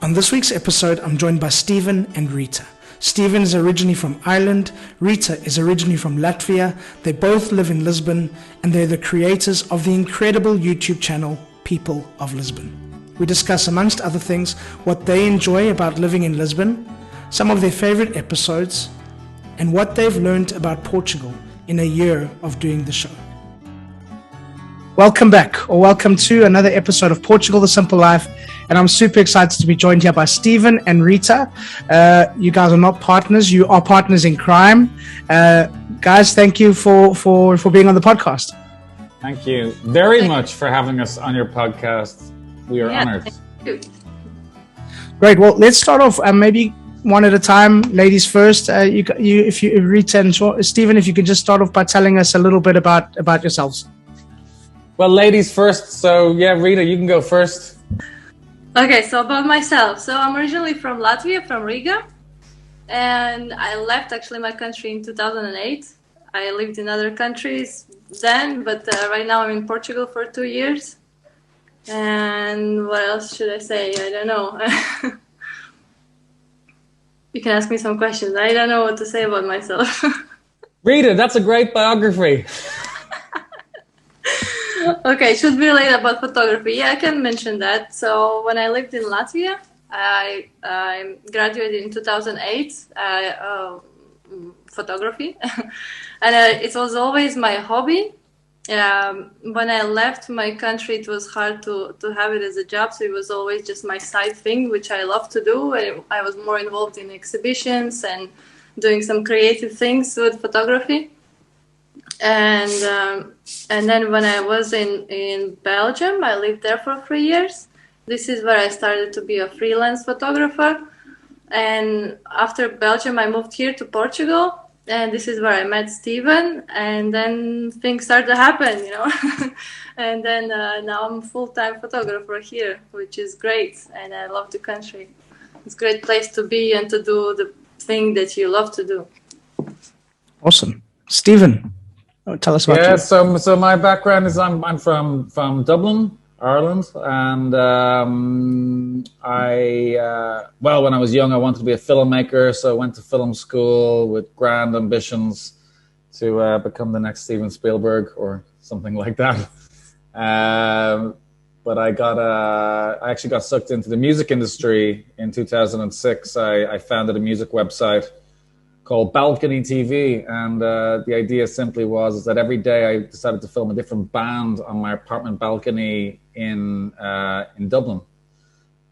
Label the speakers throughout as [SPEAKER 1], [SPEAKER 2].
[SPEAKER 1] On this week's episode, I'm joined by Stephen and Rita. Stephen is originally from Ireland, Rita is originally from Latvia. They both live in Lisbon, and they're the creators of the incredible YouTube channel, People of Lisbon. We discuss, amongst other things, what they enjoy about living in Lisbon, some of their favorite episodes, and what they've learned about Portugal in a year of doing the show. Welcome back, or welcome to another episode of Portugal, The Simple Life. And I'm super excited to be joined here by Stephen and Rita. You guys are not partners, you are partners in crime. Guys, thank you for being on the podcast.
[SPEAKER 2] Thank you very much for having us on your podcast. We are honored.
[SPEAKER 1] Great. Well, let's start off maybe one at a time. Ladies first. Rita and Stephen, if you could just start off by telling us a little bit about yourselves.
[SPEAKER 2] Well, ladies first. So yeah, Rita, you can go first.
[SPEAKER 3] Okay, so about myself. So I'm originally from Latvia, from Riga, and I left actually my country in 2008. I lived in other countries then, but right now I'm in Portugal for 2 years. And what else should I say? I don't know. You can ask me some questions. I don't know what to say about myself.
[SPEAKER 2] Rita, that's a great biography.
[SPEAKER 3] Okay, should be related about photography. Yeah, I can mention that. So when I lived in Latvia, I graduated in 2008, photography. And it was always my hobby. When I left my country, it was hard to have it as a job. So it was always just my side thing, which I love to do. And I was more involved in exhibitions and doing some creative things with photography. And then when I was in Belgium, I lived there for 3 years. This is where I started to be a freelance photographer. And after Belgium, I moved here to Portugal. And this is where I met Stephen. And then things started to happen, And then now I'm a full-time photographer here, which is great. And I love the country. It's a great place to be and to do the thing that you love to do.
[SPEAKER 1] Awesome. Stephen. Tell us about you.
[SPEAKER 2] So my background is I'm from Dublin, Ireland, and when I was young, I wanted to be a filmmaker, so I went to film school with grand ambitions to become the next Steven Spielberg or something like that. But I actually got sucked into the music industry in 2006. I founded a music website called Balcony TV, and the idea simply was that every day I decided to film a different band on my apartment balcony in Dublin,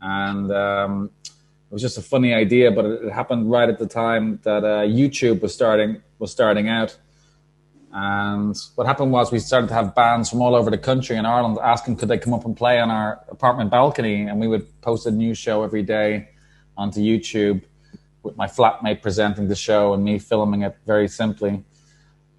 [SPEAKER 2] and it was just a funny idea, but it happened right at the time that YouTube was starting out. And what happened was we started to have bands from all over the country in Ireland asking could they come up and play on our apartment balcony, and we would post a new show every day onto YouTube, with my flatmate presenting the show and me filming it very simply.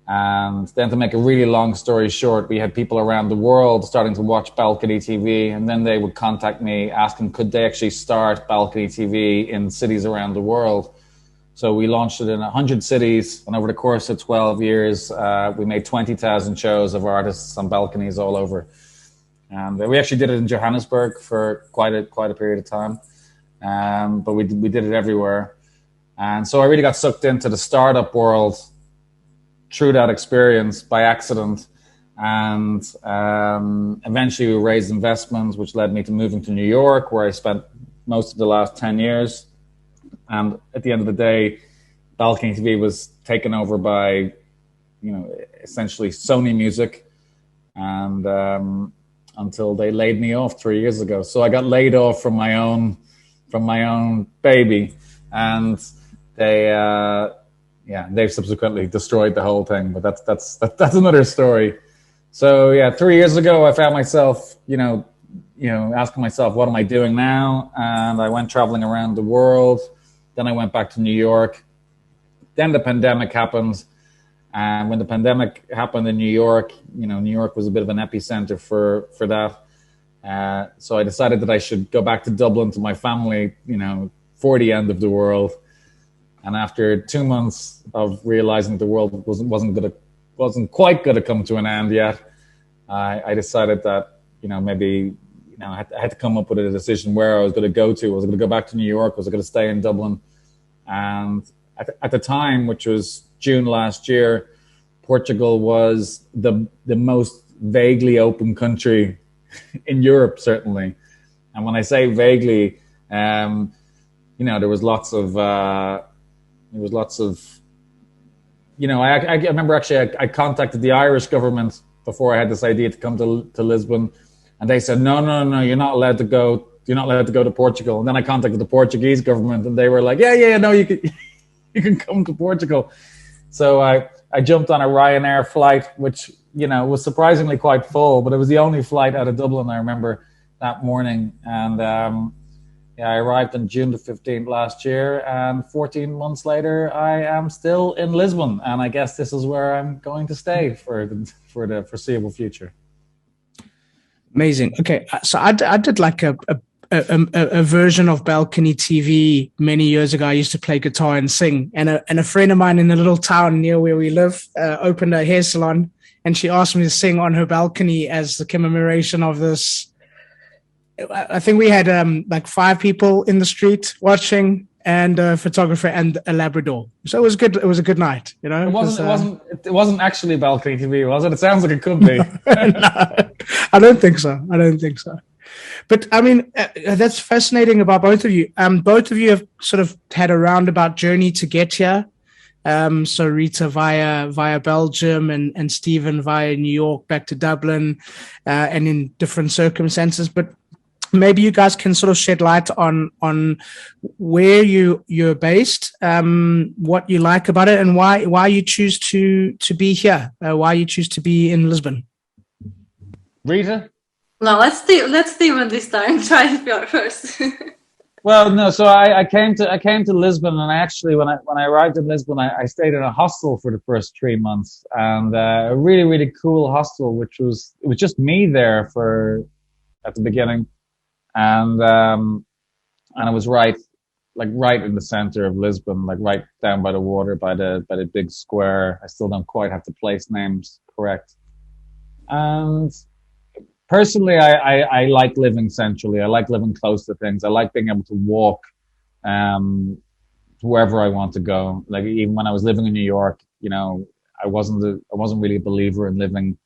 [SPEAKER 2] And then to make a really long story short, we had people around the world starting to watch Balcony TV, and then they would contact me asking could they actually start Balcony TV in cities around the world. So we launched it in 100 cities, and over the course of 12 years, we made 20,000 shows of artists on balconies all over. And we actually did it in Johannesburg for quite a period of time, but we did it everywhere. And so I really got sucked into the startup world through that experience by accident. And eventually we raised investments, which led me to moving to New York, where I spent most of the last 10 years. And at the end of the day, Balcony TV was taken over by, essentially Sony Music. And until they laid me off 3 years ago. So I got laid off from my own baby. And they've subsequently destroyed the whole thing, but that's another story. So 3 years ago, I found myself, asking myself, what am I doing now? And I went traveling around the world. Then I went back to New York. Then the pandemic happened. And when the pandemic happened in New York, New York was a bit of an epicenter for that. So I decided that I should go back to Dublin to my family, for the end of the world. And after 2 months of realizing the world wasn't quite going to come to an end yet, I decided that maybe I had to come up with a decision where I was going to go to. Was I going to go back to New York? Was I going to stay in Dublin? And at the time, which was June last year, Portugal was the most vaguely open country in Europe, certainly. And when I say vaguely, there was lots of, I remember actually I contacted the Irish government before I had this idea to come to Lisbon, and they said, no, you're not allowed to go. You're not allowed to go to Portugal. And then I contacted the Portuguese government, and they were like, yeah, no, you can come to Portugal. So I jumped on a Ryanair flight, which, was surprisingly quite full, but it was the only flight out of Dublin, I remember, that morning. And I arrived on June the 15th last year, and 14 months later, I am still in Lisbon. And I guess this is where I'm going to stay for the foreseeable future.
[SPEAKER 1] Amazing. Okay, so I did like a version of balcony TV many years ago. I used to play guitar and sing, and a friend of mine in a little town near where we live opened a hair salon, and she asked me to sing on her balcony as the commemoration of this. I think we had like 5 people in the street watching, and a photographer and a Labrador. So it was good. It was a good night,
[SPEAKER 2] It wasn't actually balcony TV, was it? It sounds like it could be.
[SPEAKER 1] No, I don't think so. But I mean, that's fascinating about both of you. Both of you have sort of had a roundabout journey to get here. So Rita via Belgium and Stephen via New York back to Dublin, and in different circumstances. But maybe you guys can sort of shed light on where you're based, what you like about it, and why you choose to be here, why you choose to be in Lisbon.
[SPEAKER 2] Rita?
[SPEAKER 3] No, let's Stephen this time. Try it first.
[SPEAKER 2] Well, no. So I came to Lisbon, and I actually when I arrived in Lisbon, I stayed in a hostel for the first 3 months, and a really, really cool hostel, it was just me there at the beginning, and it was right in the center of Lisbon, like right down by the water, by the big square. I still don't quite have the place names correct, and personally, I like living centrally. I like living close to things. I like being able to walk wherever I want to go. Like even when I was living in New York, I wasn't really a believer in living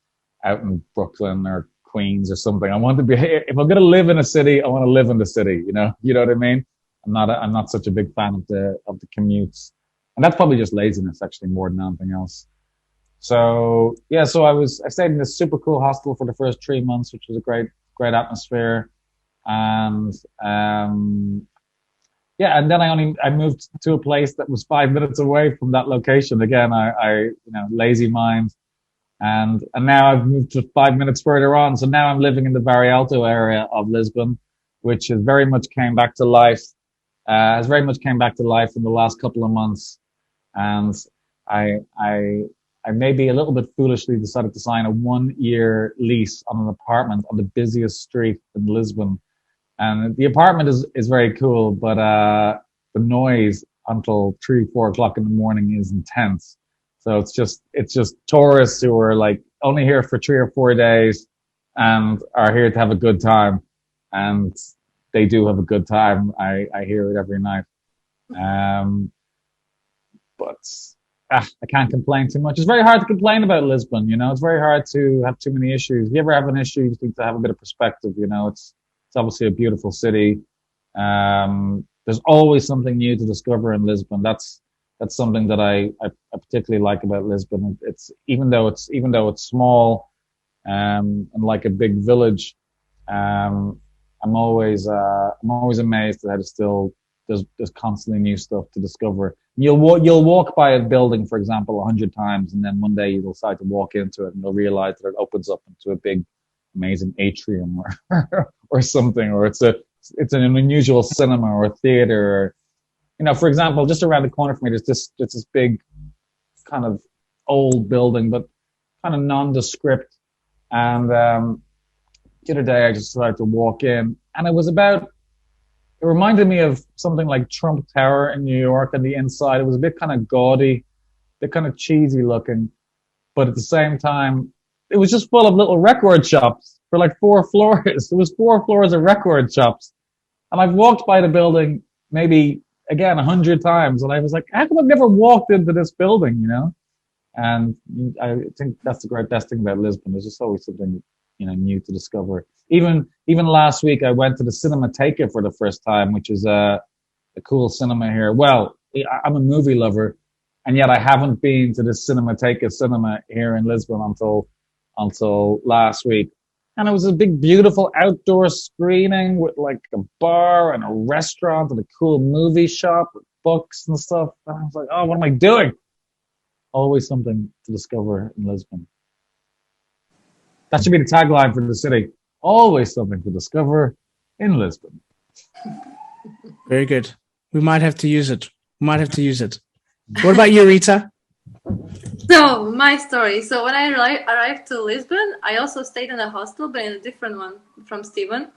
[SPEAKER 2] out in Brooklyn or Queens or something. I want to be, if I'm going to live in a city, I want to live in the city. You know what I mean? I'm not such a big fan of the commutes, and that's probably just laziness, actually, more than anything else. So yeah, I stayed in this super cool hostel for the first 3 months, which was a great atmosphere. And and then I moved to a place that was 5 minutes away from that location. Again, I lazy mind. And now I've moved to 5 minutes further on. So now I'm living in the Barry Alto area of Lisbon, which has very much came back to life in the last couple of months. And I maybe a little bit foolishly decided to sign a 1-year lease on an apartment on the busiest street in Lisbon. And the apartment is very cool, but the noise until 3-4 o'clock in the morning is intense. So it's just tourists who are like only here for 3 or 4 days and are here to have a good time. And they do have a good time. I hear it every night. But I can't complain too much. It's very hard to complain about Lisbon, It's very hard to have too many issues. If you ever have an issue, you just need to have a bit of perspective, It's obviously a beautiful city. There's always something new to discover in Lisbon. That's something that I particularly like about Lisbon. It's even though it's small, and like a big village, I'm always amazed at how there's constantly new stuff to discover. You'll walk by a building, for example, 100 times, and then one day you'll decide to walk into it, and you'll realize that it opens up into a big, amazing atrium or something, or it's an unusual cinema or theater. Or, for example, just around the corner from me, there's this big, kind of old building, but kind of nondescript. And the other day, I just decided to walk in, and it reminded me of something like Trump Tower in New York, and the inside, it was a bit kind of gaudy, a bit kind of cheesy looking, but at the same time, it was just full of little record shops. for like 4 floors. There was 4 floors of record shops. And I've walked by the building maybe, again, 100 times. And I was like, how come I've never walked into this building, you know? And I think that's the great best thing about Lisbon. There's just always something, you know, new to discover. Even last week, I went to the Cinemateca for the first time, which is a cool cinema here. Well, I'm a movie lover, and yet I haven't been to the Cinemateca cinema here in Lisbon until last week. And it was a big, beautiful outdoor screening with like a bar and a restaurant and a cool movie shop with books and stuff. And I was like, oh, what am I doing? Always something to discover in Lisbon. That should be the tagline for the city. Always something to discover in Lisbon.
[SPEAKER 1] Very good. We might have to use it. What about you, Rita?
[SPEAKER 3] So, my story. So, when I arrived to Lisbon, I also stayed in a hostel, but in a different one from Stephen.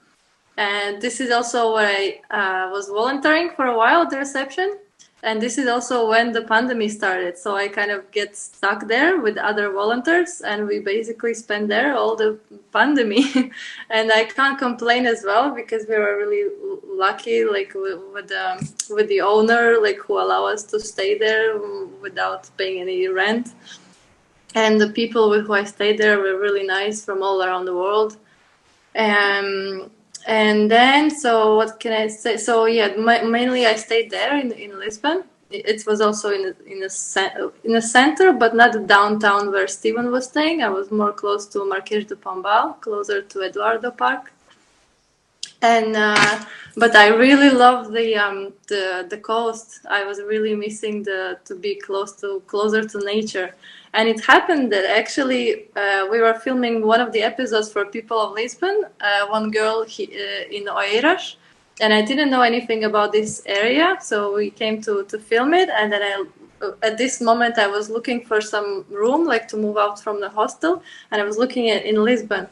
[SPEAKER 3] And this is also where I was volunteering for a while at the reception. And this is also when the pandemic started. So I kind of get stuck there with other volunteers, and we basically spent there all the pandemic. And I can't complain as well, because we were really lucky, like with the owner, like who allow us to stay there without paying any rent. And the people with who I stayed there were really nice from all around the world. And then, so what can I say? So yeah, mainly I stayed there in Lisbon. It was also in a center, but not the downtown where Stephen was staying. I was more close to Marquês de Pombal, closer to Eduardo Park. And but I really loved the coast. I was really missing to be closer to nature. And it happened that actually we were filming one of the episodes for People of Lisbon, one girl in Oeiras, and I didn't know anything about this area, so we came to film it. And then at this moment I was looking for some room, like to move out from the hostel, and I was looking in Lisbon.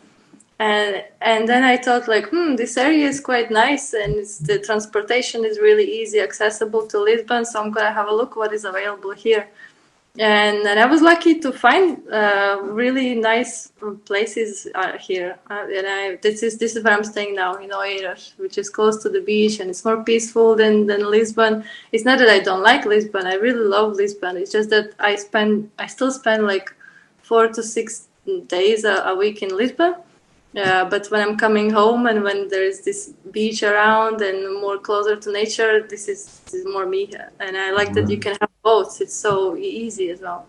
[SPEAKER 3] And then I thought, like, this area is quite nice, and the transportation is really easy, accessible to Lisbon, so I'm going to have a look what is available here. And I was lucky to find really nice places here. This is where I'm staying now, in Oeiras, which is close to the beach, and it's more peaceful than Lisbon. It's not that I don't like Lisbon. I really love Lisbon. It's just that I still spend like 4 to 6 days a week in Lisbon. But when I'm coming home and when there is this beach around and more closer to nature, this is more me. And I like that you can have both. It's so easy as well.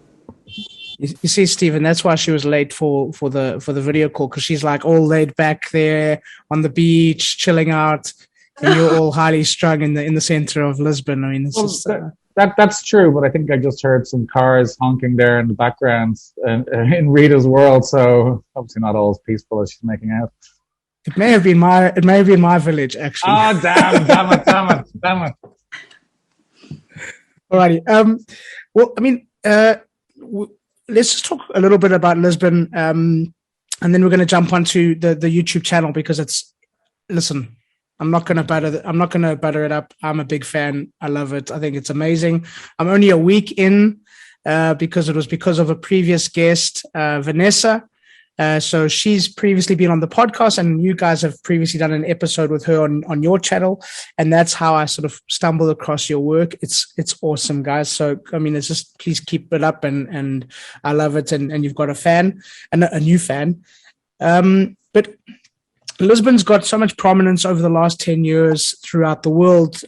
[SPEAKER 1] You see, Stephen, that's why she was late for the video call, because she's like all laid back there on the beach, chilling out, and you're all highly strung in the center of Lisbon. I mean, it's just
[SPEAKER 2] that's true, but I think I just heard some cars honking there in the background in Rita's world, so obviously not all as peaceful as she's making out.
[SPEAKER 1] It may have been my village, actually.
[SPEAKER 2] Oh, damn it.
[SPEAKER 1] Alrighty. Well, I mean, let's just talk a little bit about Lisbon, and then we're going to jump onto the YouTube channel, because listen, I'm not going to butter it up. I'm a big fan. I love it. I think it's amazing. I'm only a week in because it was because of a previous guest, Vanessa. So she's previously been on the podcast, and you guys have previously done an episode with her on your channel. And that's how I sort of stumbled across your work. It's awesome, guys. So, I mean, it's just, please keep it up, and I love it. And you've got a fan, and a new fan. But Lisbon's got so much prominence over the last 10 years throughout the world.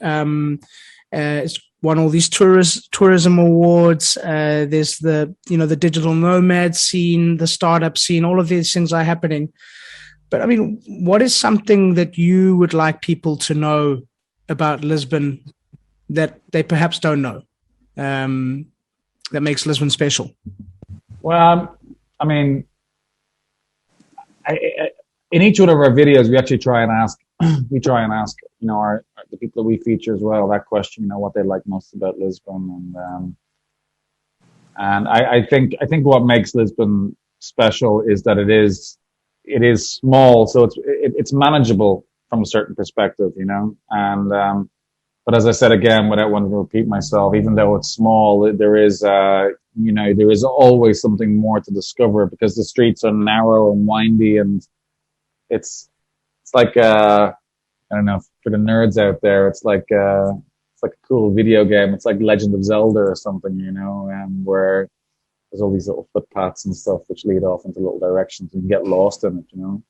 [SPEAKER 1] It's won all these tourism awards. There's the digital nomad scene, the startup scene, all of these things are happening. But I mean, what is something that you would like people to know about Lisbon that they perhaps don't know, that makes Lisbon special?
[SPEAKER 2] Well, I mean, in each one of our videos, we actually try and ask, the people that we feature as well, that question, what they like most about Lisbon. And I think what makes Lisbon special is that it is small, so it's manageable from a certain perspective, and but as I said again, without wanting to repeat myself, even though it's small, there is always something more to discover, because the streets are narrow and windy, and it's like I don't know, for the nerds out there, it's like a cool video game. It's like Legend of Zelda or something, where there's all these little footpaths and stuff which lead off into little directions, and you get lost in it,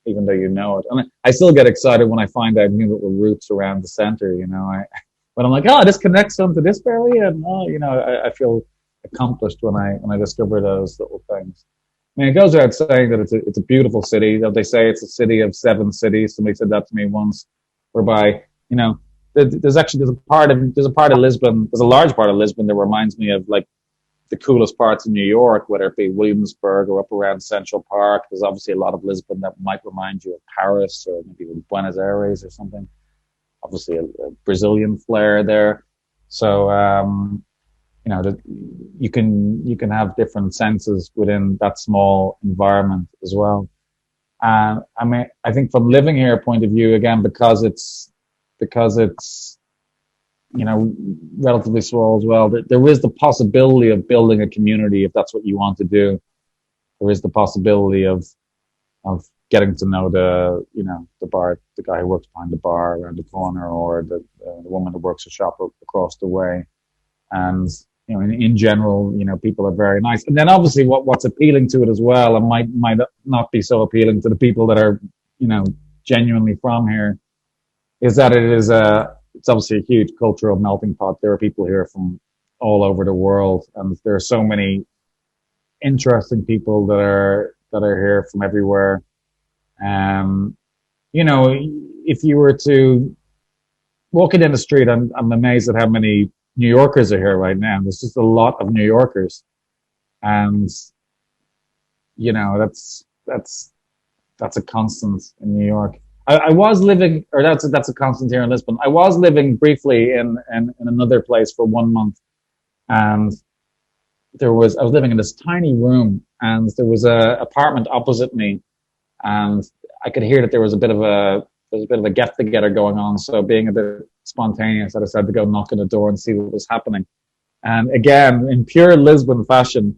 [SPEAKER 2] even though you know it. And I still get excited when I find out new little routes around the center, when I'm like, oh, this connects them to this area, and I feel accomplished when I discover those little things. I mean, it goes without saying that it's a beautiful city. They say it's a city of 7 cities. Somebody said that to me once, whereby there's a part of Lisbon. There's a large part of Lisbon that reminds me of like the coolest parts of New York, whether it be Williamsburg or up around Central Park. There's obviously a lot of Lisbon that might remind you of Paris or maybe Buenos Aires or something. Obviously, a Brazilian flair there. So you can have different senses within that small environment as well. I mean, I think from living here point of view, again, because it's relatively small as well, there is the possibility of building a community if that's what you want to do. There is the possibility of getting to know the guy who works behind the bar around the corner, or the woman who works a shop across the way. And in general, people are very nice. And then obviously what's appealing to it as well, and might not be so appealing to the people that are, genuinely from here, is that it's obviously a huge cultural melting pot. There are people here from all over the world, and there are so many interesting people that are here from everywhere. If you were to walking in the street, I'm amazed at how many New Yorkers are here right now. There's just a lot of New Yorkers, and that's a constant in New York. I was living, or that's a constant here in Lisbon. I was living briefly in another place for 1 month, and I was living in this tiny room, and there was a apartment opposite me, and I could hear that there was a bit of a get together going on. So being a bit spontaneous, I decided to go knock on the door and see what was happening. And again, in pure Lisbon fashion,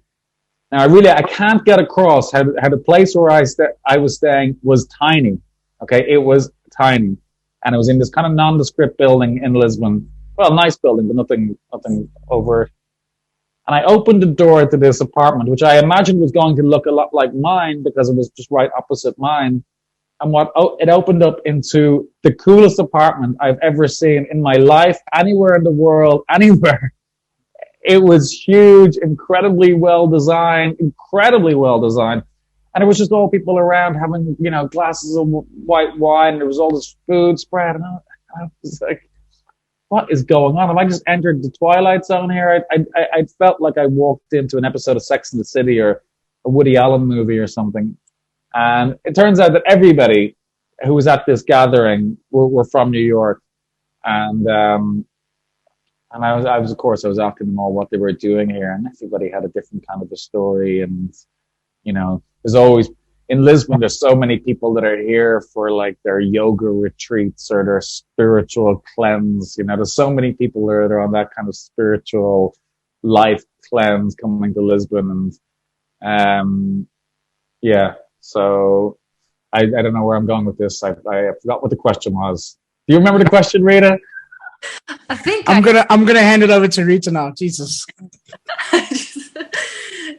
[SPEAKER 2] now I can't get across how the place where I was staying was tiny. Okay, it was tiny, and it was in this kind of nondescript building in Lisbon. Well, nice building, but nothing over it. And I opened the door to this apartment, which I imagined was going to look a lot like mine because it was just right opposite mine. And it opened up into the coolest apartment I've ever seen in my life, anywhere in the world, anywhere. It was huge, incredibly well designed. And it was just all people around having, glasses of white wine. There was all this food spread. And I was like, what is going on? Have I just entered the Twilight Zone here? I felt like I walked into an episode of Sex and the City or a Woody Allen movie or something. And it turns out that everybody who was at this gathering were from New York. And I was asking them all what they were doing here. And everybody had a different kind of a story. And, there's always, in Lisbon, there's so many people that are here for like their yoga retreats or their spiritual cleanse. There's so many people that are on that kind of spiritual life cleanse coming to Lisbon. And, so I don't know where I'm going with this. I forgot what the question was. Do you remember the question, Rita?
[SPEAKER 3] I think
[SPEAKER 1] I'm gonna hand it over to Rita now. Jesus.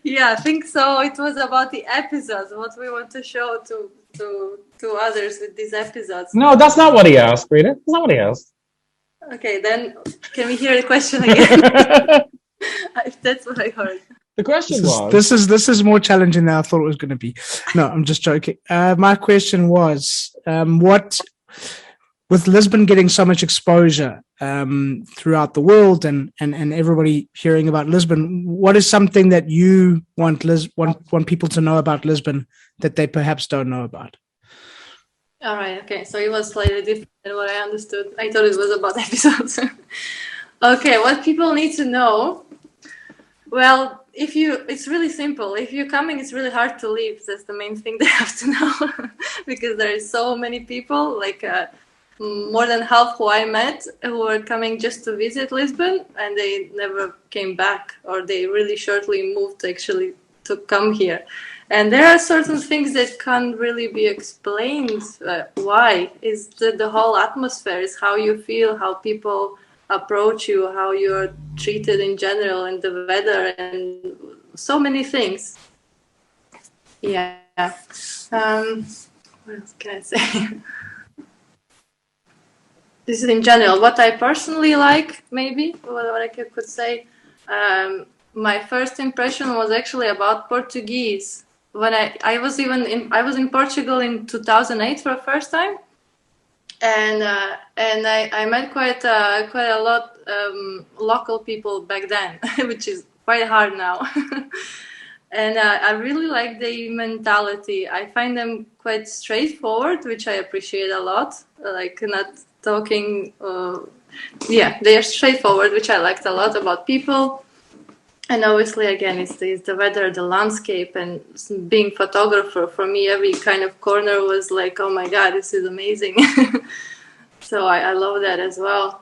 [SPEAKER 3] Yeah, I think so. It was about the episodes, what we want to show to others with these episodes.
[SPEAKER 2] No, that's not what he asked, Rita. That's not what he asked.
[SPEAKER 3] Okay, then can we hear the question again? If that's what I heard.
[SPEAKER 2] The question was...
[SPEAKER 1] This is more challenging than I thought it was going to be. No, I'm just joking. My question was, with Lisbon getting so much exposure throughout the world and everybody hearing about Lisbon, what is something that you want people to know about Lisbon that they perhaps don't know about?
[SPEAKER 3] All right. Okay. So it was slightly different than what I understood. I thought it was about episodes. Okay. What people need to know. Well, it's really simple. If you're coming, it's really hard to leave. That's the main thing they have to know because there are so many people, like more than half who I met who were coming just to visit Lisbon and they never came back, or they really shortly moved actually to come here. And there are certain things that can't really be explained. Why? Is the whole atmosphere, is how you feel, how people approach you, how you're treated in general, and the weather, and so many things. Yeah. What else can I say? This is in general. What I personally like, maybe, what I could say. My first impression was actually about Portuguese. When I was in Portugal in 2008 for the first time, and I met quite a lot local people back then, which is quite hard now. And I really like their mentality. I find them quite straightforward, which I appreciate a lot. Like not talking, they are straightforward, which I liked a lot about people. And obviously, again, it's the weather, the landscape, and being photographer. For me, every kind of corner was like, oh my God, this is amazing. So I love that as well.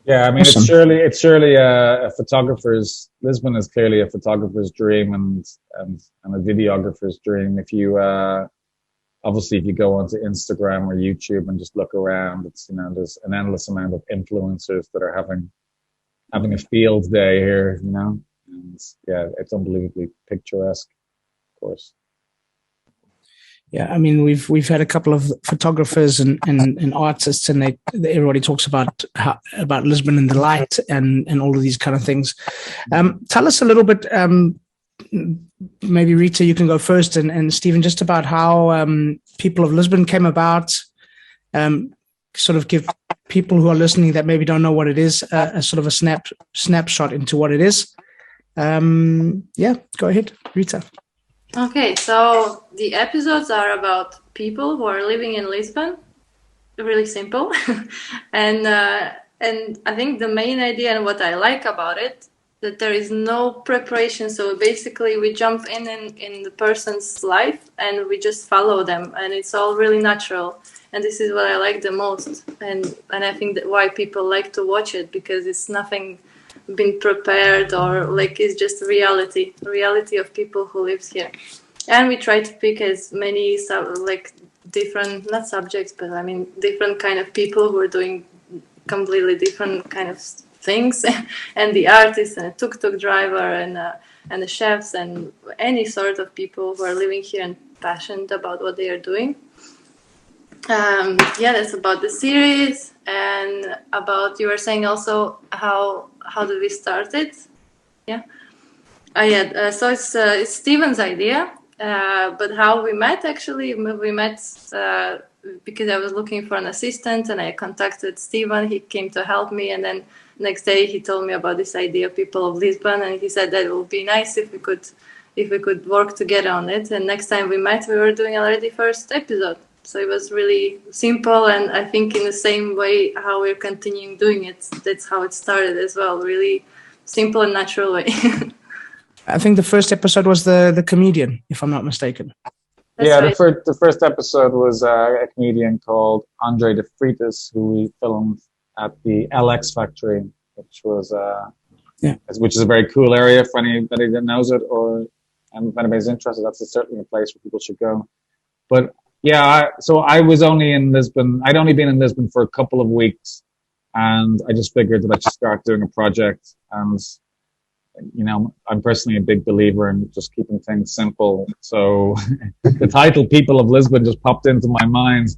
[SPEAKER 2] Yeah, I mean, awesome. It's surely a photographer's. Lisbon is clearly a photographer's dream and a videographer's dream. If you obviously if you go onto Instagram or YouTube and just look around, it's there's an endless amount of influencers that are having a field day here, and yeah, it's unbelievably picturesque, of course.
[SPEAKER 1] Yeah, I mean, we've had a couple of photographers and artists, and everybody talks about Lisbon and the light and all of these kind of things. Tell us a little bit, maybe Rita, you can go first, and Stephen, just about how People of Lisbon came about. Sort of give people who are listening that maybe don't know what it is a sort of a snapshot into what it is. Yeah, go ahead, Rita.
[SPEAKER 3] Okay, so the episodes are about people who are living in Lisbon. Really simple. And I think the main idea and what I like about it, that there is no preparation. So basically we jump in the person's life and we just follow them, and it's all really natural. And this is what I like the most. And I think that why people like to watch it, because it's nothing been prepared, or like it's just reality of people who lives here. And we try to pick as many different, not subjects, but I mean different kind of people who are doing completely different kind of things, and the artists and a tuk-tuk driver and the chefs and any sort of people who are living here and passionate about what they are doing. That's about the series, and about, you were saying also how did we start it? So it's Steven's idea, but how we met, actually, we met because I was looking for an assistant, and I contacted Steven. He came to help me, and then next day he told me about this idea, People of Lisbon, and he said that it would be nice if we could work together on it. And next time we met, we were doing already first episode. So it was really simple, and I think in the same way how we're continuing doing it, that's how it started as well. Really simple and natural way.
[SPEAKER 1] I think the first episode was the comedian, if I'm not mistaken.
[SPEAKER 3] That's right.
[SPEAKER 2] The first episode was a comedian called Andre de Freitas, who we filmed at the LX Factory, which was which is a very cool area for anybody that knows it, or if anybody's interested. That's certainly a place where people should go. But yeah, so I was only in Lisbon. I'd only been in Lisbon for a couple of weeks, and I just figured that I should start doing a project. And I'm personally a big believer in just keeping things simple. So the title "People of Lisbon" just popped into my mind,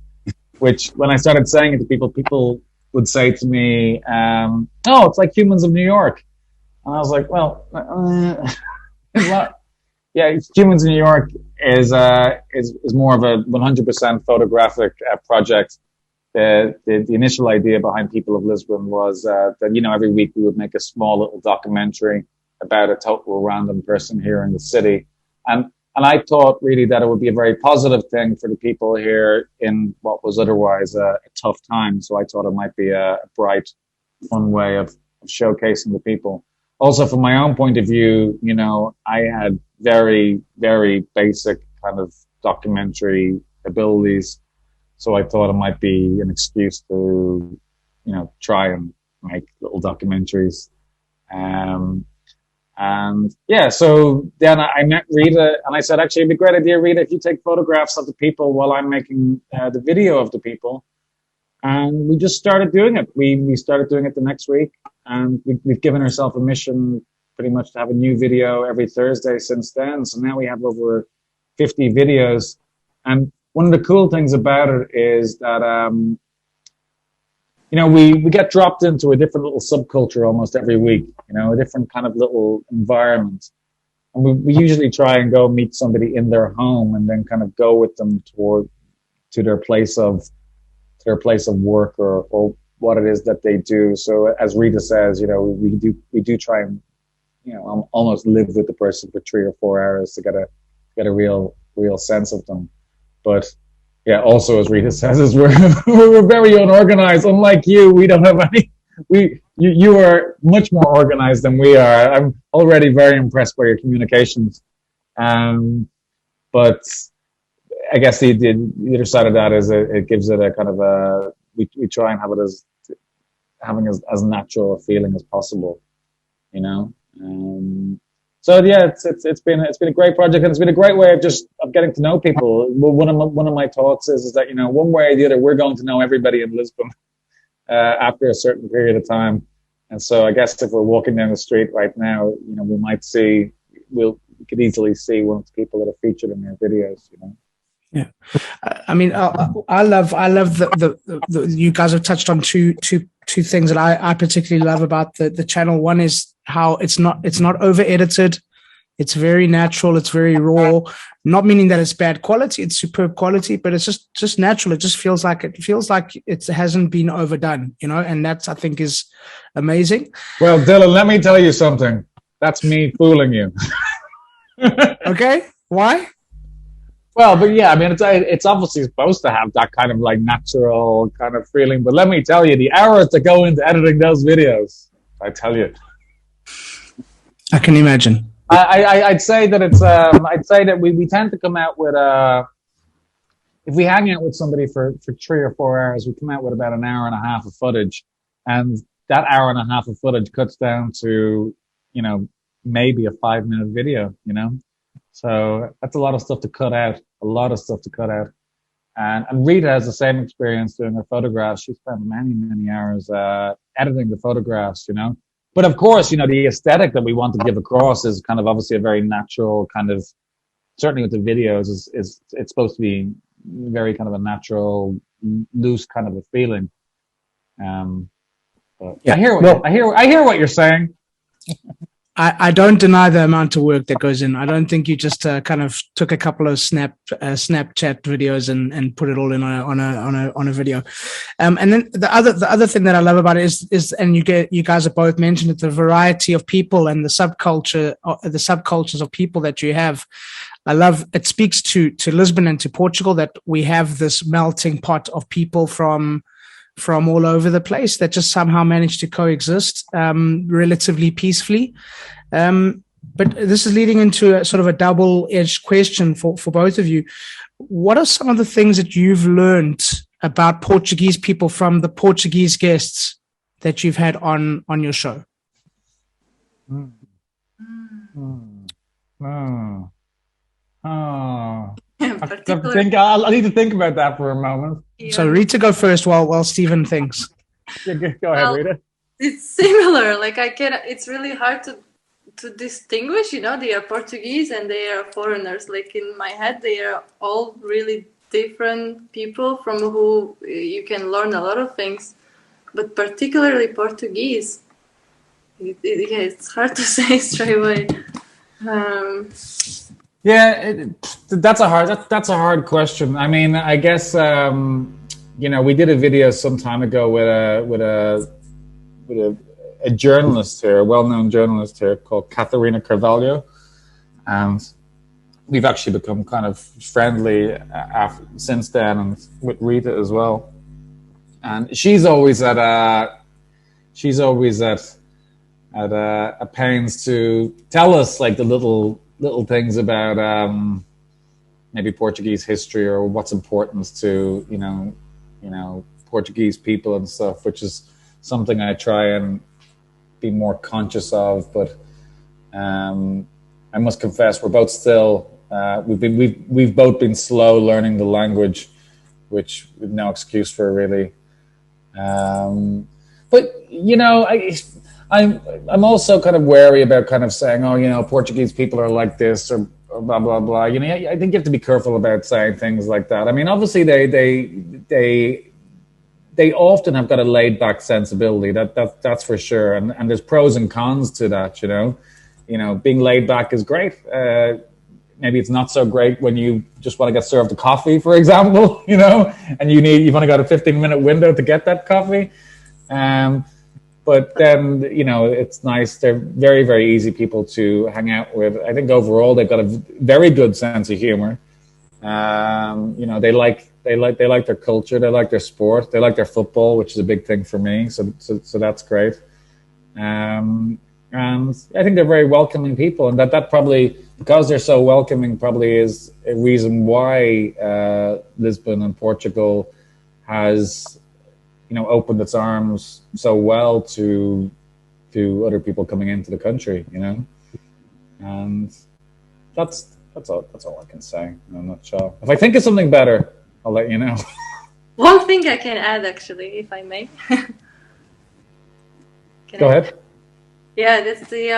[SPEAKER 2] which when I started saying it to people would say to me, "Oh, it's like Humans of New York," and I was like, "Well, yeah, Humans in New York is more of a 100% photographic project. The initial idea behind People of Lisbon was that every week we would make a small little documentary about a total random person here in the city, and I thought really that it would be a very positive thing for the people here in what was otherwise a tough time. So I thought it might be a bright, fun way of showcasing the people. Also, from my own point of view, I had very, very basic kind of documentary abilities. So I thought it might be an excuse to, try and make little documentaries. And yeah, so then I met Rita, and I said, actually, it'd be a great idea, Rita, if you take photographs of the people while I'm making the video of the people. And we just started doing it. We started doing it the next week, and we've given ourselves a mission pretty much to have a new video every Thursday since then. So now we have over 50 videos. And one of the cool things about it is that, we get dropped into a different little subculture almost every week, a different kind of little environment. And we usually try and go meet somebody in their home and then kind of go with them to their place of work or what it is that they do. So as Rita says, we do try and, almost live with the person for 3 or 4 hours to get a real sense of them. But yeah, also as Rita says, is we're very unorganized. Unlike you, we don't have any. You are much more organized than we are. I'm already very impressed by your communications. But I guess the other side of that is it gives it a kind of we try and have it as having as natural a feeling as possible, So yeah, it's been a great project, and it's been a great way of getting to know people. One of my thoughts is that one way or the other we're going to know everybody in Lisbon after a certain period of time, and so I guess if we're walking down the street right now, we might see we could easily see one of the people that are featured in their videos,
[SPEAKER 1] Yeah, I mean, I love the you guys have touched on two things that I particularly love about the channel. One is how it's not over edited. It's very natural. It's very raw. Not meaning that it's bad quality. It's superb quality, but it's just natural. It just feels like it hasn't been overdone, and that's, I think, is amazing.
[SPEAKER 2] Well, Dylan, let me tell you something. That's me fooling you.
[SPEAKER 1] Okay, why?
[SPEAKER 2] Well, but yeah, I mean, it's obviously supposed to have that kind of like natural kind of feeling. But let me tell you, the hours that go into editing those videos, I tell you.
[SPEAKER 1] I can imagine.
[SPEAKER 2] I'd say that I'd say that we tend to come out with if we hang out with somebody for 3 or 4 hours, we come out with about an hour and a half of footage, and that hour and a half of footage cuts down to maybe a 5-minute video, So that's a lot of stuff to cut out. And Rita has the same experience doing her photographs. She spent many hours editing the photographs, But of course, the aesthetic that we want to give across is kind of obviously a very natural kind of, certainly with the videos, is it's supposed to be very kind of a natural, loose kind of a feeling. But yeah. I hear what you're saying.
[SPEAKER 1] I don't deny the amount of work that goes in. I don't think you just kind of took a couple of Snapchat videos and put it all in on a video. And then the other thing that I love about it is and you guys have both mentioned it, the variety of people and the subcultures of people that you have. I love it. Speaks to Lisbon and to Portugal that we have this melting pot of people from all over the place that just somehow manage to coexist relatively peacefully. But this is leading into a sort of a double-edged question for both of you. What are some of the things that you've learned about Portuguese people from the Portuguese guests that you've had on your show?
[SPEAKER 2] I'll need to think about that for a moment.
[SPEAKER 3] Yeah.
[SPEAKER 1] So Rita, go first while Stephen thinks.
[SPEAKER 2] Go ahead, Rita.
[SPEAKER 3] It's similar. Like it's really hard to distinguish. They are Portuguese and they are foreigners. Like in my head, they are all really different people from who you can learn a lot of things. But particularly Portuguese, it's hard to say straight away.
[SPEAKER 2] Yeah, that's a hard question. I mean, I guess we did a video some time ago with a journalist here, a well-known journalist here called Catarina Carvalho, and we've actually become kind of friendly since then, and with Rita as well. And she's always at pains to tell us like the little things about maybe Portuguese history or what's important to Portuguese people and stuff, which is something I try and be more conscious of. But I must confess, we're both still we've both been slow learning the language, which we've no excuse for really. But you know, I'm also kind of wary about kind of saying, oh, you know, Portuguese people are like this or blah blah blah. You know, I think you have to be careful about saying things like that. I mean, obviously they often have got a laid back sensibility. That's for sure. And there's pros and cons to that. You know, being laid back is great. Maybe it's not so great when you just want to get served a coffee, for example. You know, and you've only got a 15-minute window to get that coffee. But then, you know, it's nice. They're very, very easy people to hang out with. I think overall they've got a very good sense of humor. You know, they like their culture. They like their sport. They like their football, which is a big thing for me. So that's great. And I think they're very welcoming people, and that probably, because they're so welcoming, probably is a reason why Lisbon and Portugal has, you know, opened its arms so well to other people coming into the country, you know, and that's all I can say in a nutshell. If I think of something better, I'll let you know.
[SPEAKER 3] One thing I can add, actually, if I may.
[SPEAKER 2] Go ahead.
[SPEAKER 3] Yeah, that's the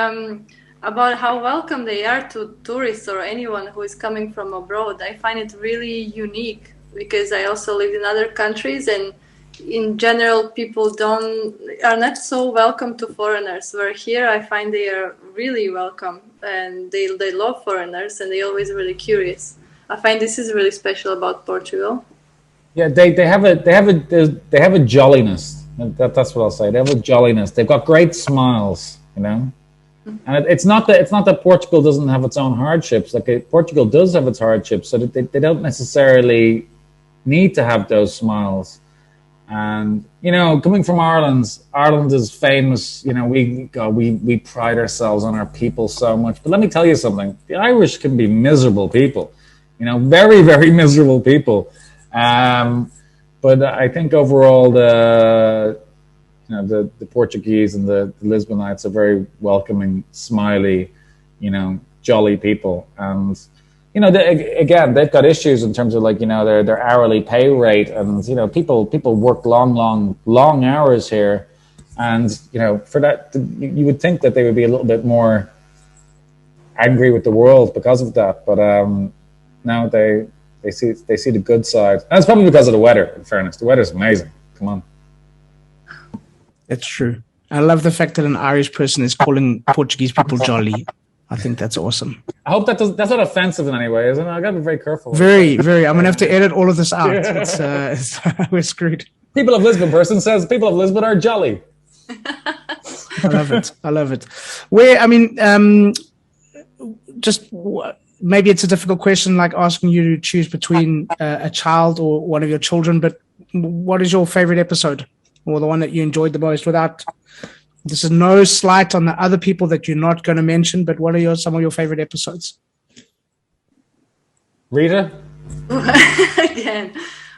[SPEAKER 3] about how welcome they are to tourists or anyone who is coming from abroad. I find it really unique because I also lived in other countries, and in general, people are not so welcome to foreigners. Where here, I find they are really welcome, and they love foreigners, and they're always really curious. I find this is really special about Portugal.
[SPEAKER 2] Yeah, they have a jolliness. That's what I'll say. They have a jolliness. They've got great smiles, you know. And it's not that Portugal doesn't have its own hardships. Like Portugal does have its hardships, so that they don't necessarily need to have those smiles. And you know, coming from Ireland is famous. You know, we pride ourselves on our people so much. But let me tell you something: the Irish can be miserable people. You know, very, very miserable people. But I think overall the Portuguese and the Lisbonites are very welcoming, smiley, you know, jolly people. And you know, they've got issues in terms of, like, you know, their hourly pay rate, and you know, people work long hours here, and you know, for that you would think that they would be a little bit more angry with the world because of that. But no, they see the good side, and it's probably because of the weather. In fairness, the weather's amazing. Come on.
[SPEAKER 1] That's true. I love the fact that an Irish person is calling Portuguese people jolly. I think that's awesome.
[SPEAKER 2] I hope that's not offensive in any way, isn't it? I got to be very careful.
[SPEAKER 1] Very, very. I'm going to have to edit all of this out. We're screwed.
[SPEAKER 2] People of Lisbon person says people of Lisbon are jolly.
[SPEAKER 1] I love it. Where, I mean, maybe it's a difficult question, like asking you to choose between a child or one of your children, but what is your favorite episode, or the one that you enjoyed the most? This is no slight on the other people that you're not going to mention, but what are some of your favorite episodes?
[SPEAKER 2] Rita?
[SPEAKER 3] Again.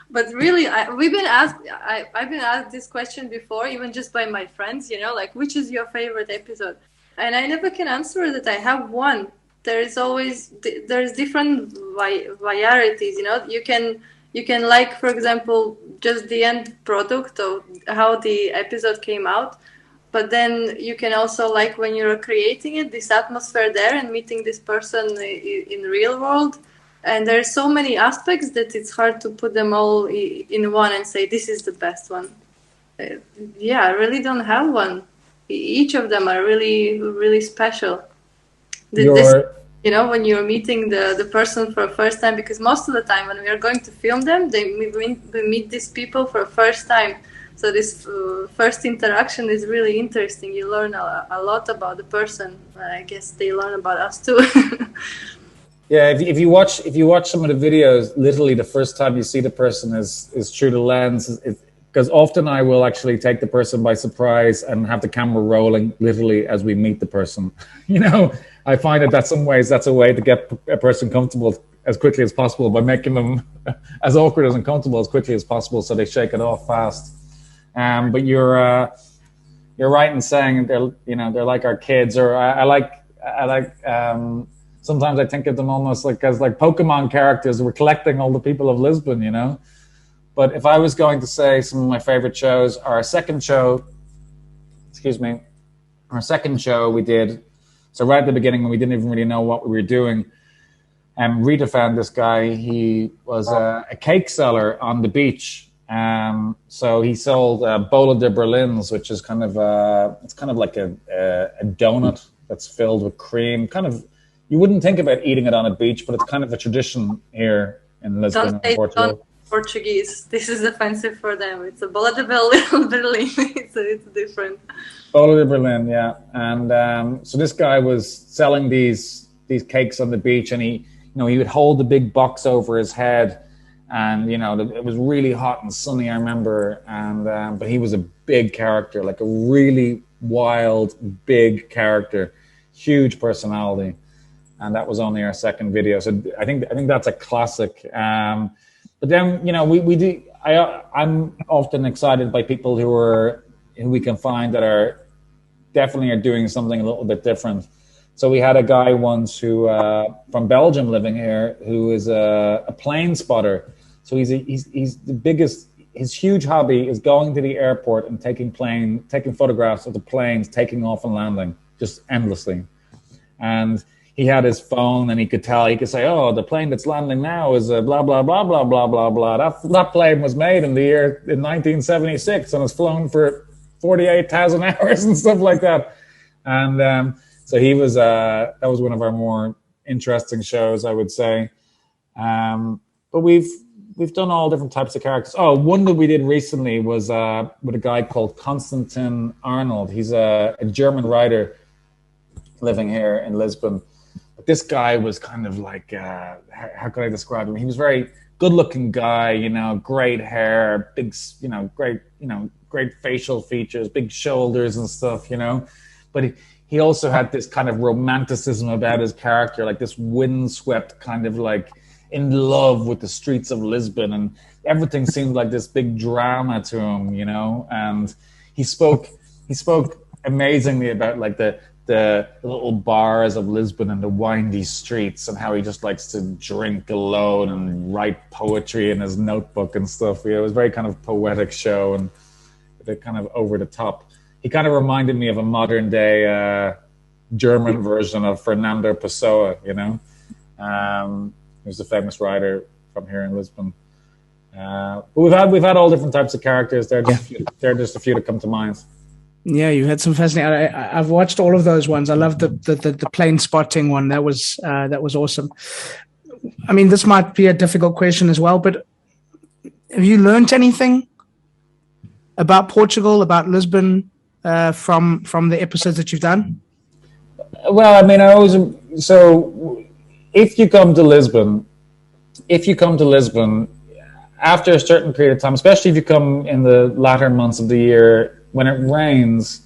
[SPEAKER 3] But really, I've been asked this question before, even just by my friends, you know, like, which is your favorite episode? And I never can answer that I have one. There's different varieties, you know. You can like, for example, just the end product of how the episode came out. But then you can also like when you're creating it, this atmosphere there and meeting this person in the real world. And there's so many aspects that it's hard to put them all in one and say, this is the best one. Yeah, I really don't have one. Each of them are really, really special. You know, when you're meeting the person for the first time, because most of the time when we are going to film them, we meet these people for the first time. So this first interaction is really interesting. You learn a lot about the person. I guess they learn about us too.
[SPEAKER 2] Yeah, if you watch some of the videos, literally the first time you see the person is through the lens. Because often I will actually take the person by surprise and have the camera rolling literally as we meet the person. You know, I find that some ways that's a way to get a person comfortable as quickly as possible by making them as awkward and uncomfortable as quickly as possible, so they shake it off fast. But you're right in saying they're like our kids, or I like sometimes I think of them almost like as like Pokemon characters. We're collecting all the people of Lisbon, you know. But if I was going to say some of my favorite shows, our second show we did. So right at the beginning, when we didn't even really know what we were doing, Rita found this guy. He was a cake seller on the beach. So he sold Bola de Berlins, which is kind of like a donut that's filled with cream. Kind of, you wouldn't think about eating it on a beach, but it's kind of a tradition here in Lisbon, in Portugal.
[SPEAKER 3] Portuguese. This is offensive for them. It's a Bola de Berlin. It's different.
[SPEAKER 2] Bola de Berlin, yeah. And so this guy was selling these cakes on the beach, and he would hold the big box over his head, and it was really hot and sunny, I remember. And but he was a big character, like a really wild, big character, huge personality. And that was only our second video, so I think that's a classic. But then we do. I'm often excited by people who we can find that are definitely doing something a little bit different. So we had a guy once who from Belgium living here who is a plane spotter. So he's the biggest. His huge hobby is going to the airport and taking photographs of the planes taking off and landing just endlessly. And he had his phone, and he could say, oh, the plane that's landing now is a blah, blah, blah, blah, blah, blah, blah. That plane was made in 1976 and has flown for 48,000 hours and stuff like that. And so he was, that was one of our more interesting shows, I would say. But we've done all different types of characters. Oh, one that we did recently was with a guy called Constantin Arnold. He's a German writer living here in Lisbon. But this guy was kind of like, how could I describe him? He was a very good-looking guy, great hair, big, great facial features, big shoulders and stuff, But he also had this kind of romanticism about his character, like this windswept kind of like in love with the streets of Lisbon, and everything seemed like this big drama to him, And he spoke amazingly about like the little bars of Lisbon and the windy streets, and how he just likes to drink alone and write poetry in his notebook and stuff. It was a very kind of poetic show, and they're kind of over the top. He kind of reminded me of a modern day German version of Fernando Pessoa, who's a famous writer from here in Lisbon. But we've had all different types of characters. There are just a few that come to mind.
[SPEAKER 1] Yeah, you had some fascinating. I've watched all of those ones. I love the plane spotting one. That was awesome. I mean, this might be a difficult question as well, but have you learned anything about Portugal, about Lisbon, from the episodes that you've done?
[SPEAKER 2] Well, I mean, so if you come to Lisbon, after a certain period of time, especially if you come in the latter months of the year, when it rains,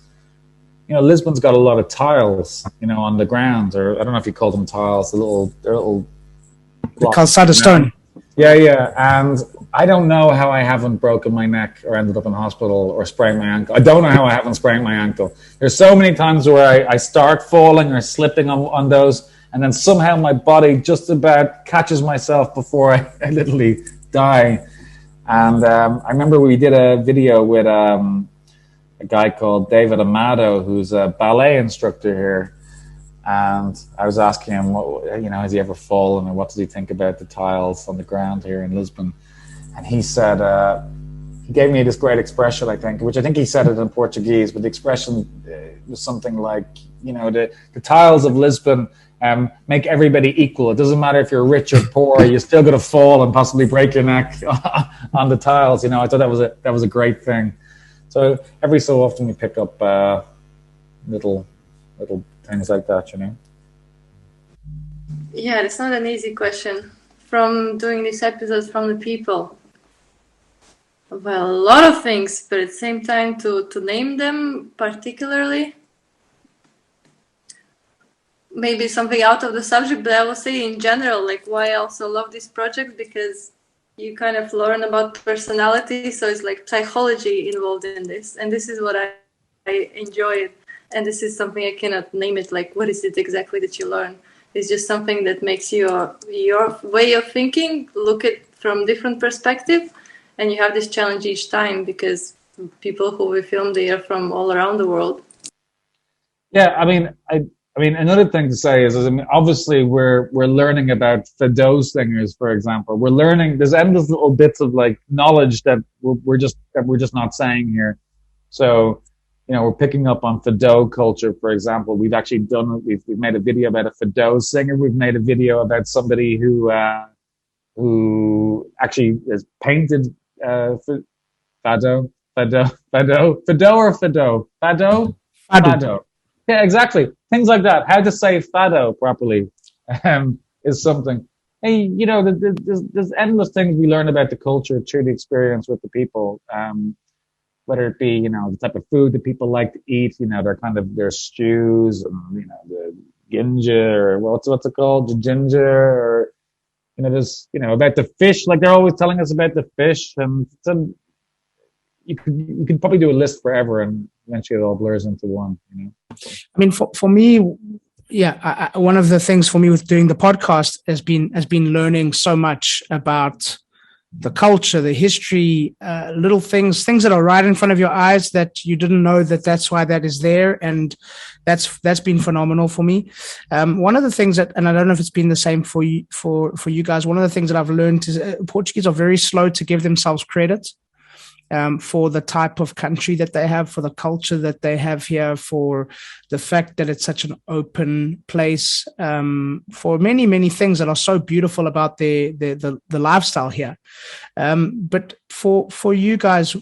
[SPEAKER 2] Lisbon's got a lot of tiles, on the ground, or I don't know if you call them tiles, they're little blocks,
[SPEAKER 1] calcada stone.
[SPEAKER 2] Yeah. And I don't know how I haven't broken my neck or ended up in hospital or sprained my ankle. I don't know how I haven't sprained my ankle. There's so many times where I start falling or slipping on those, and then somehow my body just about catches myself before I literally die. And I remember we did a video with a guy called David Amado, who's a ballet instructor here, and I was asking him, has he ever fallen, or what does he think about the tiles on the ground here in Lisbon? And he said, he gave me this great expression, I think he said it in Portuguese, but the expression was something like, the tiles of Lisbon make everybody equal. It doesn't matter if you're rich or poor, you're still going to fall and possibly break your neck on the tiles. I thought that was a great thing. So every so often we pick up little things like that,
[SPEAKER 3] Yeah, it's not an easy question. From doing these episodes from the people, well, a lot of things, but at the same time to name them particularly, maybe something out of the subject, but I will say in general, like why I also love this project, because you kind of learn about personality, so it's like psychology involved in this, and this is what I enjoy. and this is something I cannot name it, like what is it exactly that you learn. It's just something that makes your way of thinking look at from different perspective, and you have this challenge each time because people who we film, they are from all around the world.
[SPEAKER 2] Yeah, I mean, another thing to say is I mean, obviously we're learning about Fido singers, for example. We're learning. There's endless little bits of like knowledge that we're just not saying here. So, you know, we're picking up on Fido culture, for example. We've actually we've made a video about a Fido singer. We've made a video about somebody who actually is painted Fado or Fido. Fado. Yeah, exactly. Things like that. How to say Fado properly is something. Hey, you know, there's endless things we learn about the culture through the experience with the people. Whether it be, you know, the type of food that people like to eat, you know, their stews, and, you know, the ginger, or what's it called, the ginger, or, you know, there's, you know, about the fish, like they're always telling us about the fish, and you could probably do a list forever, and eventually it all blurs into one, you know.
[SPEAKER 1] I mean, for me, yeah, one of the things for me with doing the podcast has been learning so much about the culture, the history, little things that are right in front of your eyes that you didn't know that's why that is there. And that's been phenomenal for me. One of the things that, and I don't know if it's been the same for you guys, one of the things that I've learned is Portuguese are very slow to give themselves credit. For the type of country that they have, for the culture that they have here, for the fact that it's such an open place, for many, many things that are so beautiful about the lifestyle here. But for you guys,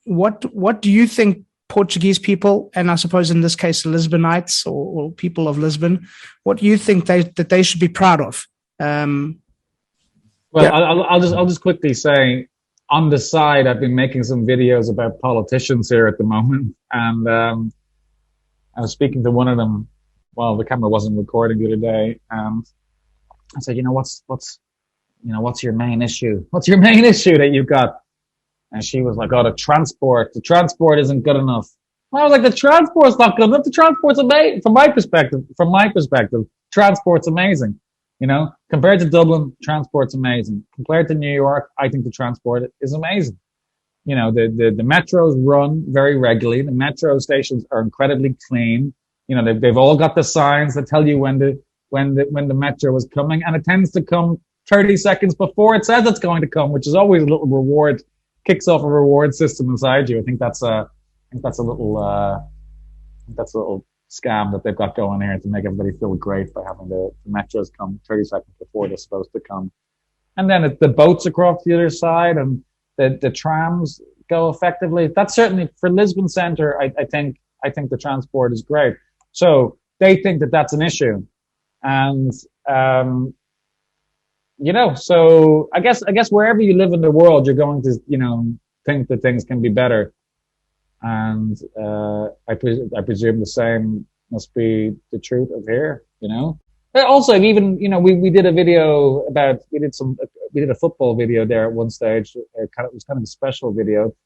[SPEAKER 1] what do you think Portuguese people, and I suppose in this case Lisbonites or people of Lisbon, what do you think that they should be proud of? Well,
[SPEAKER 2] yeah. I'll just quickly say, on the side, I've been making some videos about politicians here at the moment, and I was speaking to one of them while the camera wasn't recording the other day, and I said, you know, what's your main issue? What's your main issue that you've got? And she was like, oh, the transport isn't good enough. And I was like, the transport's not good enough. The transport's amazing. From my perspective, transport's amazing. You know, compared to Dublin, transport's amazing. Compared to New York, I think the transport is amazing. You know, the metros run very regularly. The metro stations are incredibly clean. You know, they've all got the signs that tell you when the metro is coming, and it tends to come 30 seconds before it says it's going to come, which is always a little reward, kicks off a reward system inside you. I think that's a little scam that they've got going here to make everybody feel great by having the metros come 30 seconds before they're supposed to come. And then the boats across the other side, and the trams go effectively. That's certainly for Lisbon Centre. I think the transport is great. So they think that that's an issue. And, you know, so I guess wherever you live in the world, you're going to, you know, think that things can be better. And I presume the same must be the truth of here, you know. But also, even, you know, we did a video about we did a football video there at one stage. It was kind of a special video.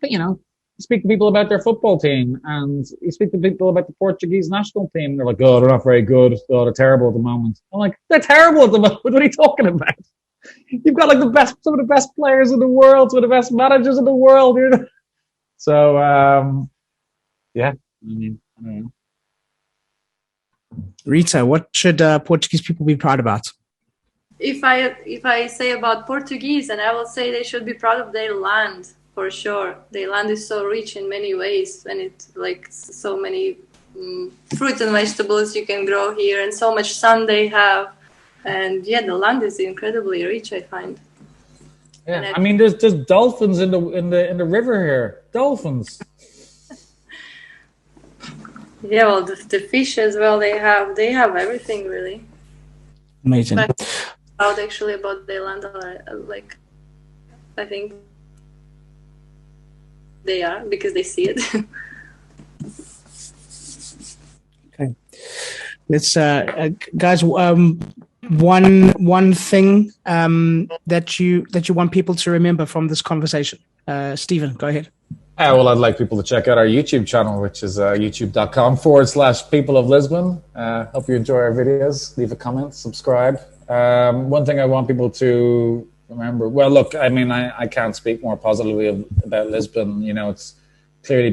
[SPEAKER 2] But, you know, you speak to people about their football team, and you speak to people about the Portuguese national team, and they're like, oh, they're not very good. Oh, they're terrible at the moment. I'm like, they're terrible at the moment. What are you talking about? You've got like some of the best players in the world, some of the best managers in the world. You know? So, yeah, I mean, I don't know.
[SPEAKER 1] Rita, what should Portuguese people be proud about?
[SPEAKER 3] If I say about Portuguese, and I will say they should be proud of their land, for sure. Their land is so rich in many ways, and it's like so many fruits and vegetables you can grow here, and so much sun they have. And yeah, the land is incredibly rich, I find.
[SPEAKER 2] Yeah, I mean, there's dolphins in the river here. Dolphins.
[SPEAKER 3] Yeah, well, the fish as well. They have everything really.
[SPEAKER 1] Amazing.
[SPEAKER 3] But proud actually about their land. Like, I think they are because they see it.
[SPEAKER 1] Okay, let's guys. One thing that you want people to remember from this conversation. Stephen, go ahead.
[SPEAKER 2] Well, I'd like people to check out our YouTube channel, which is youtube.com/People of Lisbon. Hope you enjoy our videos. Leave a comment, subscribe. One thing I want people to remember, well, look, I mean, I can't speak more positively about Lisbon. You know, it's clearly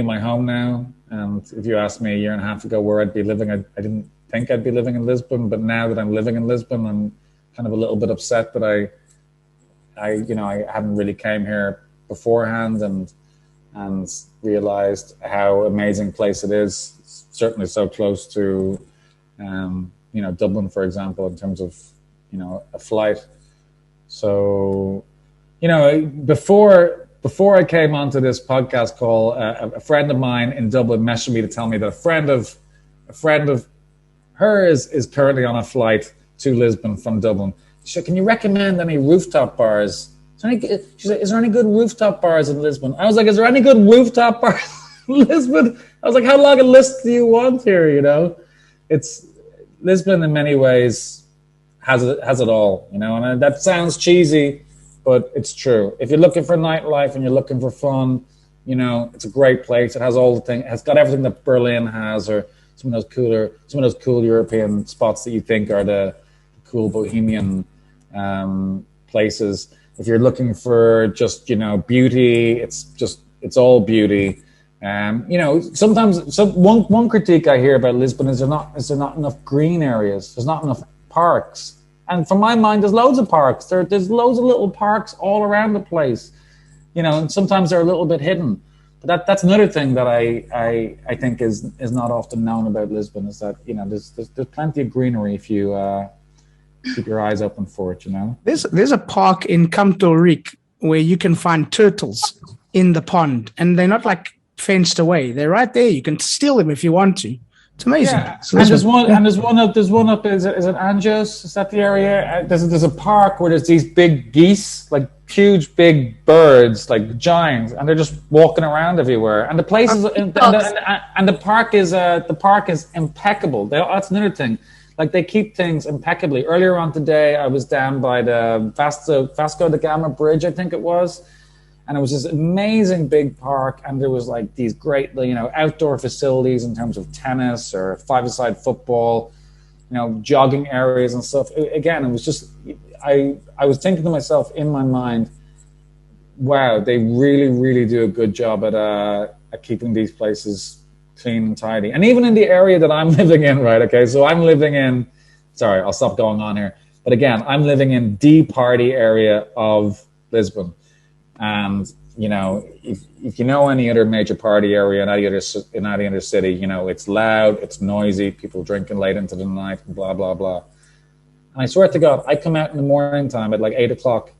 [SPEAKER 2] my home now. And if you asked me a year and a half ago where I'd be living, I didn't think I'd be living in Lisbon. But now that I'm living in Lisbon, I'm kind of a little bit upset that I hadn't really came here beforehand and realized how amazing place it is. It's certainly so close to Dublin, for example, in terms of a flight. So before I came onto this podcast call, a friend of mine in Dublin messaged me to tell me that a friend of hers is currently on a flight to Lisbon from Dublin. She said, "Can you recommend any rooftop bars?" She said, "Is there any good rooftop bars in Lisbon?" I was like, "Is there any good rooftop bars in Lisbon?" I was like, "How long a list do you want here?" It's Lisbon in many ways has it all, and that sounds cheesy, but it's true. If you're looking for nightlife and you're looking for fun, it's a great place. It has all the things. It's got everything that Berlin has, or some of those cool European spots that you think are the cool bohemian places. If you're looking for just beauty, it's all beauty. Sometimes one critique I hear about Lisbon is there not enough green areas. There's not enough parks. And from my mind, there's loads of parks. There's loads of little parks all around the place. And sometimes they're a little bit hidden. But that's another thing that I think is not often known about Lisbon, is that there's plenty of greenery if you keep your eyes open for it.
[SPEAKER 1] There's a park in Campo Rico where you can find turtles in the pond, and they're not like fenced away. They're right there. You can steal them if you want to. It's amazing.
[SPEAKER 2] Yeah. And there's one up. Is it Anjos? Is that the area? There's a park where there's these big geese, like huge big birds, like giants, and they're just walking around everywhere. And the place is and the park is impeccable. That's another thing. Like, they keep things impeccably. Earlier on today, I was down by the Vasco da Gama Bridge, I think it was. And it was this amazing big park. And there was like these great, outdoor facilities in terms of tennis or five-a-side football, jogging areas and stuff. Again, it was just, I was thinking to myself in my mind, wow, they really, really do a good job at keeping these places clean and tidy. And even in the area that I'm living in, right? Okay, so I'm living in, sorry, I'll stop going on here. But again, I'm living in the party area of Lisbon. And, if you know any other major party area in any other city, it's loud, it's noisy, people drinking late into the night, blah, blah, blah. And I swear to God, I come out in the morning time at like 8 o'clock.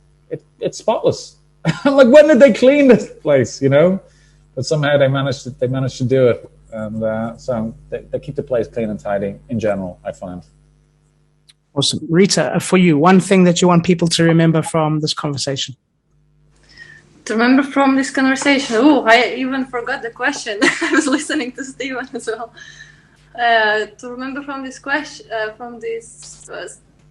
[SPEAKER 2] It's spotless. I'm like, when did they clean this place, But somehow they managed to do it. And so they keep the place clean and tidy in general, I find.
[SPEAKER 1] Awesome. Rita, for you, one thing that you want people to remember from this conversation?
[SPEAKER 3] To remember from this conversation? Oh, I even forgot the question. I was listening to Steven as well. To remember from this question,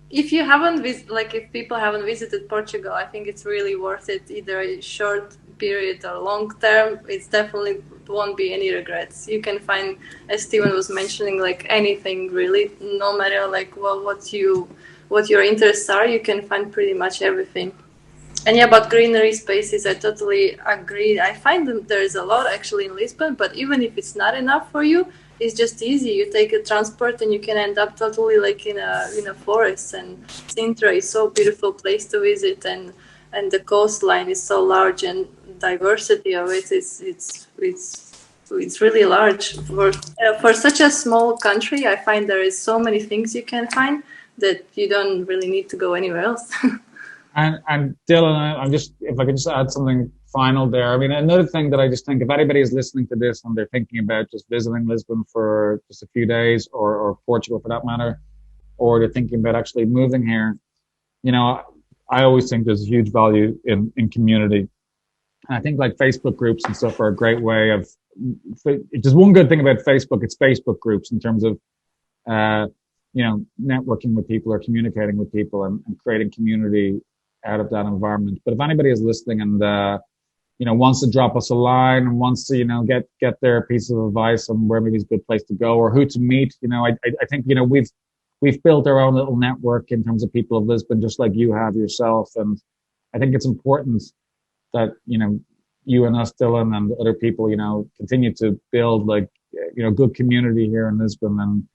[SPEAKER 3] if you haven't if people haven't visited Portugal, I think it's really worth it. Either a short period or long term, it's definitely won't be any regrets. You can find, as Steven was mentioning, like anything really, no matter what your interests are, you can find pretty much everything. And yeah, about greenery spaces, I totally agree. I find that there is a lot actually in Lisbon, but even if it's not enough for you, it's just easy. You take a transport and you can end up totally like in a forest. And Sintra is so beautiful place to visit, and the coastline is so large, and diversity of it it's really large for such a small country. I find there is so many things you can find that you don't really need to go anywhere else.
[SPEAKER 2] And Dylan, if I could just add something final there. I mean, another thing that I just think, if anybody is listening to this and they're thinking about just visiting Lisbon for just a few days, or Portugal for that matter, or they're thinking about actually moving here, I always think there's a huge value in community. And I think like Facebook groups and stuff are a great way of, just one good thing about Facebook, it's Facebook groups in terms of, networking with people or communicating with people and creating community out of that environment. But if anybody is listening and, wants to drop us a line and wants to, get their piece of advice on where maybe is a good place to go or who to meet, I think, we've built our own little network in terms of people of Lisbon, just like you have yourself. And I think it's important that, you and us, Dylan, and other people, continue to build good community here in Lisbon.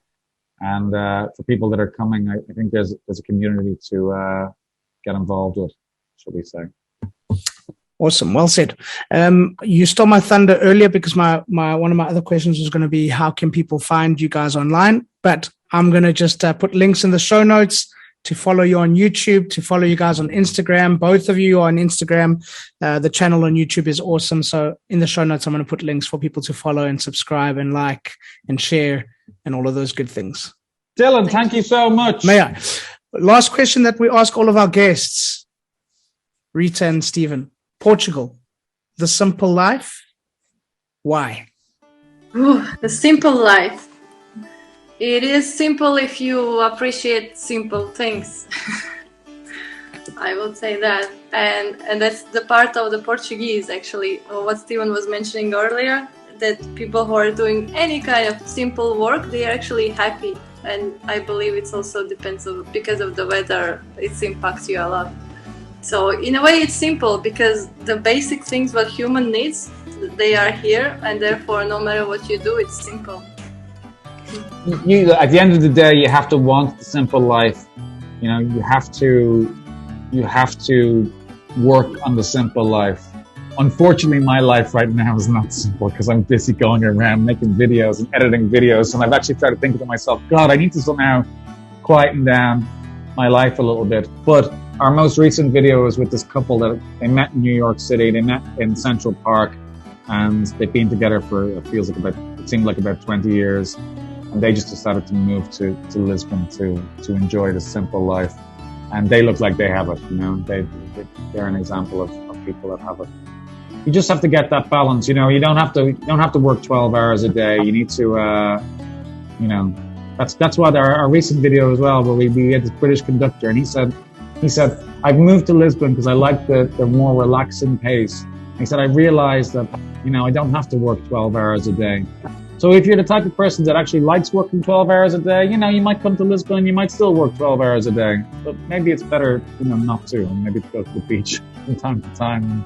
[SPEAKER 2] And for people that are coming, I think there's a community to get involved with, shall we say.
[SPEAKER 1] Awesome. Well said. You stole my thunder earlier because my one of my other questions was going to be how can people find you guys online? But I'm going to just put links in the show notes to follow you on YouTube, to follow you guys on Instagram. Both of you are on Instagram. The channel on YouTube is awesome. So in the show notes, I'm going to put links for people to follow and subscribe and like and share and all of those good things.
[SPEAKER 2] Dylan, thank you so much.
[SPEAKER 1] May I? Last question that we ask all of our guests, Rita and Stephen. Portugal, the simple life. Why?
[SPEAKER 3] Ooh, the simple life. It is simple if you appreciate simple things. I would say that. And that's the part of the Portuguese, actually, what Stephen was mentioning earlier, that people who are doing any kind of simple work, they are actually happy. And I believe it's also depends because of the weather, it impacts you a lot. So in a way it's simple because the basic things what human needs, they are here, and therefore no matter what you do, it's simple.
[SPEAKER 2] You at the end of the day, you have to want the simple life. You have to work on the simple life. Unfortunately, my life right now is not simple because I'm busy going around making videos and editing videos, and I've actually started thinking to myself, God, I need to somehow quieten down my life a little bit. But our most recent video was with this couple that they met in New York City. They met in Central Park, and they've been together for it seemed like about 20 years. And they just decided to move to Lisbon to enjoy the simple life. And they look like they have it, they're an example of people that have it. You just have to get that balance, you don't have to work 12 hours a day. You need to, that's what our recent video as well, where we had this British conductor, and he said, I've moved to Lisbon because I like the more relaxing pace. He said, I realized that, I don't have to work 12 hours a day. So if you're the type of person that actually likes working 12 hours a day, you might come to Lisbon and you might still work 12 hours a day. But maybe it's better, not to, and maybe to go to the beach from time to time and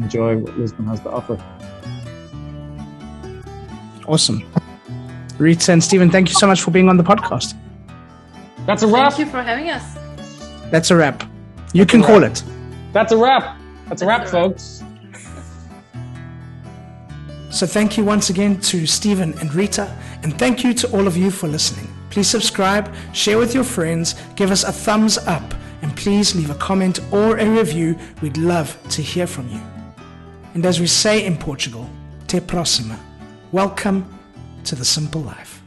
[SPEAKER 2] enjoy what Lisbon has to offer.
[SPEAKER 1] Awesome. Rita and Stephen, thank you so much for being on the podcast.
[SPEAKER 2] That's a wrap.
[SPEAKER 3] Thank you for having us.
[SPEAKER 1] That's a wrap. You can call it.
[SPEAKER 2] That's a wrap. That's a wrap, folks.
[SPEAKER 1] So thank you once again to Stephen and Rita, and thank you to all of you for listening. Please subscribe, share with your friends, give us a thumbs up, and please leave a comment or a review. We'd love to hear from you. And as we say in Portugal, te próxima. Welcome to the simple life.